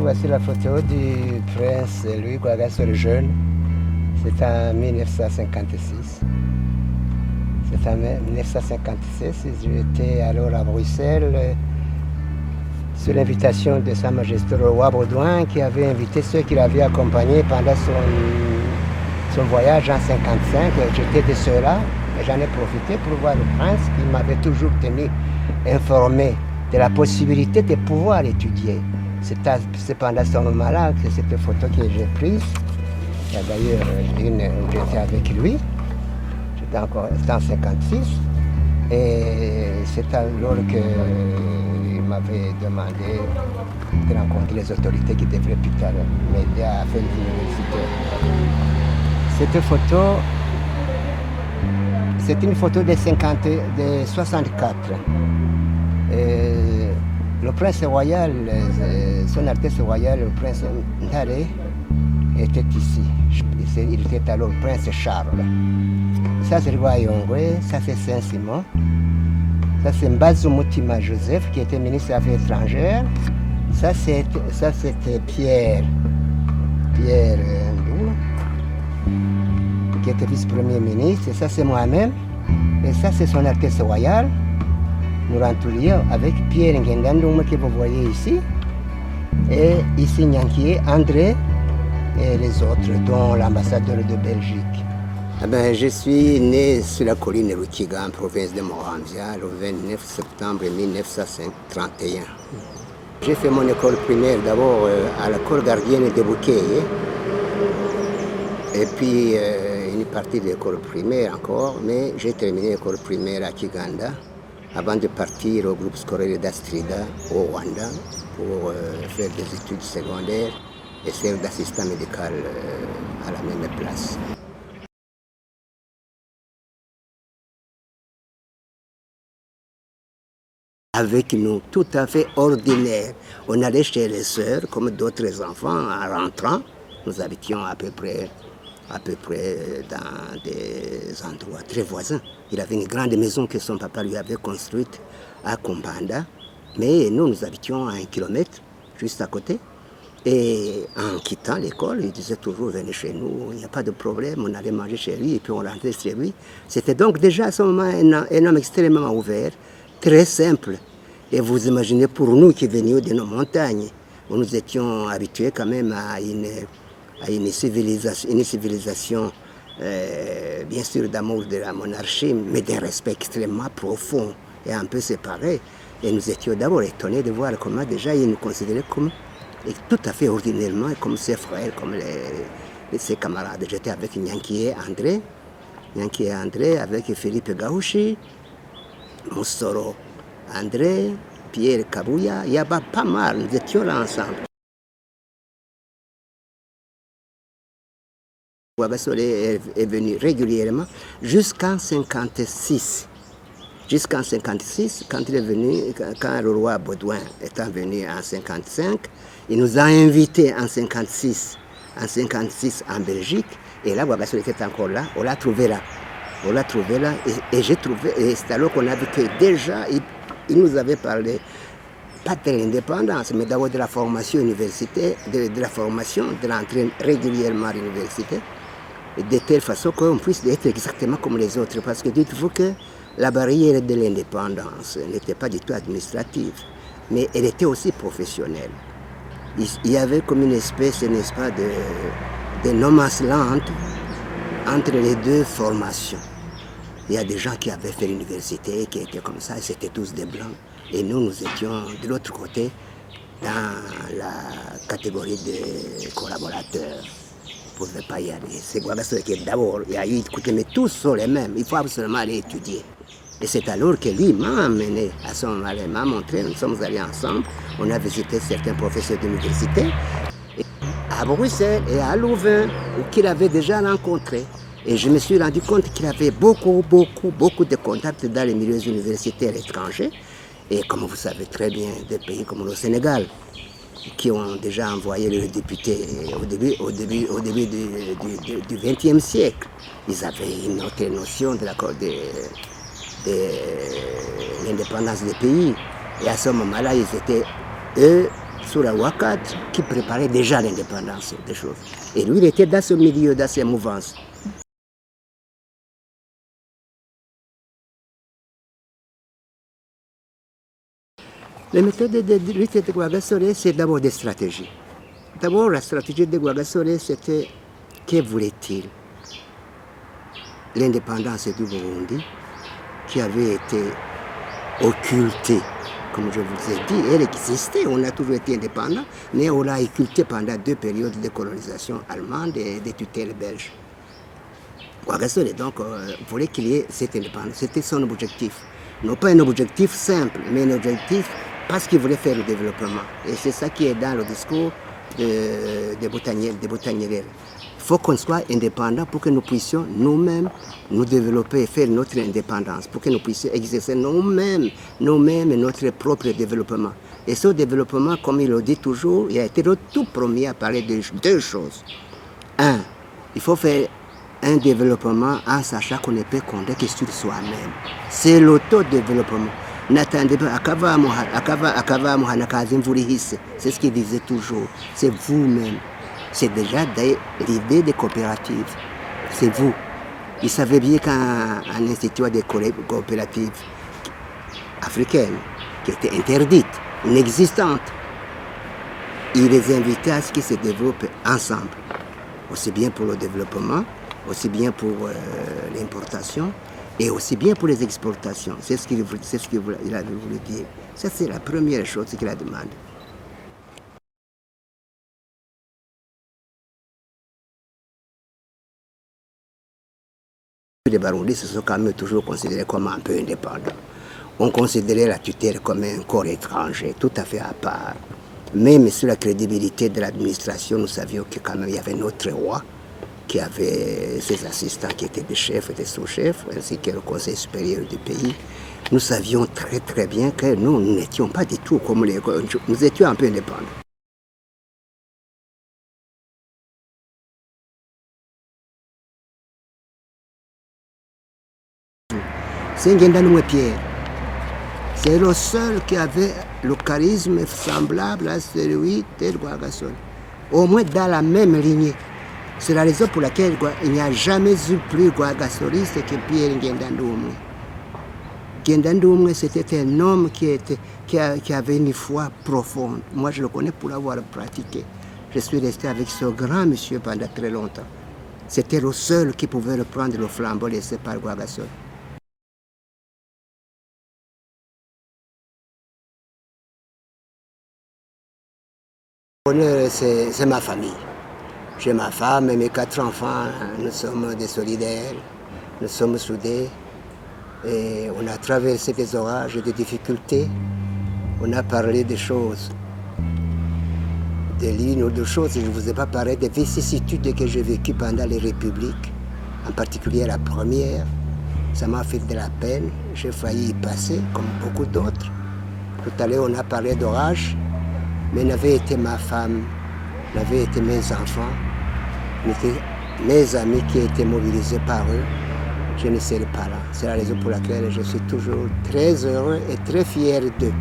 Voici la photo du prince Louis Guagasou le Jeune. C'est en 1956. C'est en 1956. J'étais alors à Bruxelles sur l'invitation de Sa Majesté le roi Baudouin qui avait invité ceux qui l'avaient accompagné pendant son voyage en 1955. J'étais de ceux-là et j'en ai profité pour voir le prince qui m'avait toujours tenu informé de la possibilité de pouvoir étudier. C'est pendant ce moment-là que cette photo que j'ai prise. Il y a d'ailleurs une où j'étais avec lui. C'était en 1956. Et c'est alors qu'il m'avait demandé de rencontrer les autorités qui devraient plus tard m'aider à faire l'université. Cette photo, c'est une photo de 64. Le prince royal, son Altesse royale, le prince Ndare, était ici. Il était alors le prince Charles. Ça c'est le roi Yongwe, ça c'est Saint-Simon. Ça c'est Mbazu Mutima Joseph qui était ministre des Affaires étrangères. Ça c'était Pierre Ndou, qui était vice-premier ministre. Et ça c'est moi-même. Et ça c'est son Altesse royale. Nous rentrions avec Pierre Ngendandoum que vous voyez ici, et ici Nyankié, André et les autres, dont l'ambassadeur de Belgique. Je suis né sur la colline Rukiga, en province de Moranvia, le 29 septembre 1931. J'ai fait mon école primaire d'abord à l'école gardienne de Bouquet, et puis une partie de l'école primaire encore, mais j'ai terminé l'école primaire à Kiganda, avant de partir au groupe scolaire d'Astrida au Rwanda pour faire des études secondaires et faire d'assistant médical à la même place. Avec nous, tout à fait ordinaire. On allait chez les sœurs, comme d'autres enfants, en rentrant. Nous habitions à peu près dans des endroits très voisins. Il avait une grande maison que son papa lui avait construite à Kumbanda, mais nous habitions à 1 kilomètre, juste à côté. Et en quittant l'école, il disait toujours, venez chez nous, il n'y a pas de problème, on allait manger chez lui et puis on rentrait chez lui. C'était donc déjà à ce moment un homme extrêmement ouvert, très simple. Et vous imaginez pour nous qui venions de nos montagnes, où nous étions habitués quand même à une civilisation bien sûr d'amour de la monarchie, mais d'un respect extrêmement profond et un peu séparé. Et nous étions d'abord étonnés de voir comment déjà ils nous considéraient comme tout à fait ordinairement comme ses frères, comme ses camarades. J'étais avec Nyankié André, avec Philippe Gaouchi, Moussoro André, Pierre Kabouya, il y avait pas mal, nous étions là ensemble. Guagasou est venu régulièrement jusqu'en 1956. Jusqu'en 1956, quand il est venu, quand le roi Baudouin est venu en 1955, il nous a invités en 1956 en Belgique. Et là, Guagasou était encore là, on l'a trouvé là. Et j'ai trouvé, et c'est alors qu'on a vu que déjà, il nous avait parlé, pas de l'indépendance, mais d'abord de la formation universitaire, de la formation, de l'entrée régulièrement à l'université, de telle façon qu'on puisse être exactement comme les autres. Parce que dites-vous que la barrière de l'indépendance n'était pas du tout administrative, mais elle était aussi professionnelle. Il y avait comme une espèce, n'est-ce pas, de no man's land entre les deux formations. Il y a des gens qui avaient fait l'université, qui étaient comme ça, et c'était tous des blancs. Et nous étions de l'autre côté, dans la catégorie des collaborateurs. On ne pouvait pas y aller. C'est Guagasou qui d'abord, il y a eu, écoutez, mais tous sont les mêmes, il faut absolument aller étudier. Et c'est alors que lui m'a amené à ce moment-là, m'a montré, nous sommes allés ensemble, on a visité certains professeurs d'université, à Bruxelles et à Louvain, qu'il avait déjà rencontré. Et je me suis rendu compte qu'il avait beaucoup de contacts dans les milieux universitaires étrangers. Et comme vous savez très bien, des pays comme le Sénégal, qui ont déjà envoyé leurs députés au début du XXe siècle. Ils avaient une autre notion de l'indépendance des pays. Et à ce moment-là, ils étaient, eux, sur la Ouakat, qui préparait déjà l'indépendance des choses. Et lui, il était dans ce milieu, dans ces mouvances. Les méthodes de lutte de Rwagasore, c'est d'abord des stratégies. D'abord, la stratégie de Rwagasore, c'était que voulait-il? L'indépendance du Burundi, qui avait été occultée, comme je vous ai dit, elle existait, on a toujours été indépendant, mais on l'a occultée pendant 2 périodes de colonisation allemande et de tutelle belge. Rwagasore donc voulait qu'il y ait cette indépendance, c'était son objectif. Non pas un objectif simple, mais un objectif parce qu'il voulait faire le développement. Et c'est ça qui est dans le discours de Botanière. Il faut qu'on soit indépendant pour que nous puissions nous-mêmes nous développer et faire notre indépendance, pour que nous puissions exercer nous-mêmes notre propre développement. Et ce développement, comme il le dit toujours, il a été le tout premier à parler de 2 choses. 1, il faut faire un développement en sachant qu'on ne peut compter que sur soi-même. C'est l'autodéveloppement. N'attendez pas, c'est ce qu'il disait toujours. C'est vous-même. C'est déjà l'idée des coopératives. C'est vous. Il savait bien qu'un institut de coopératives africaines, qui était interdite, inexistante, il les invitait à ce qu'ils se développent ensemble. Aussi bien pour le développement, aussi bien pour l'importation, et aussi bien pour les exportations. C'est ce qu'il avait voulu dire. Ça, c'est la première chose qu'il a demandé. Les Baroudis se sont quand même toujours considérés comme un peu indépendants. On considérait la tutelle comme un corps étranger, tout à fait à part. Même sur la crédibilité de l'administration, nous savions que quand même il y avait notre roi, qui avait ses assistants qui étaient des chefs et des sous-chefs, ainsi que le conseil supérieur du pays. Nous savions très très bien que nous n'étions pas du tout comme les... Nous étions un peu indépendants. C'est Ngendanumwe Pierre. C'est le seul qui avait le charisme semblable à celui de Rwagasore. Au moins dans la même lignée. C'est la raison pour laquelle il n'y a jamais eu plus Rwagasoriste que Pierre Ngendanumwe. Ngendanumwe, c'était un homme qui avait une foi profonde. Moi, je le connais pour l'avoir pratiqué. Je suis resté avec ce grand monsieur pendant très longtemps. C'était le seul qui pouvait reprendre le flambeau laissé par Rwagasore. C'est ma famille. J'ai ma femme et mes 4 enfants. Nous sommes des solidaires, nous sommes soudés. Et on a traversé des orages et des difficultés. On a parlé des choses, de l'une ou de choses. Je ne vous ai pas parlé des vicissitudes que j'ai vécues pendant les républiques, en particulier la première. Ça m'a fait de la peine. J'ai failli y passer, comme beaucoup d'autres. Tout à l'heure, on a parlé d'orage. Mais n'avait été ma femme, n'avait été mes enfants, mes amis qui étaient mobilisés par eux, je ne serais pas là. C'est la raison pour laquelle je suis toujours très heureux et très fier d'eux.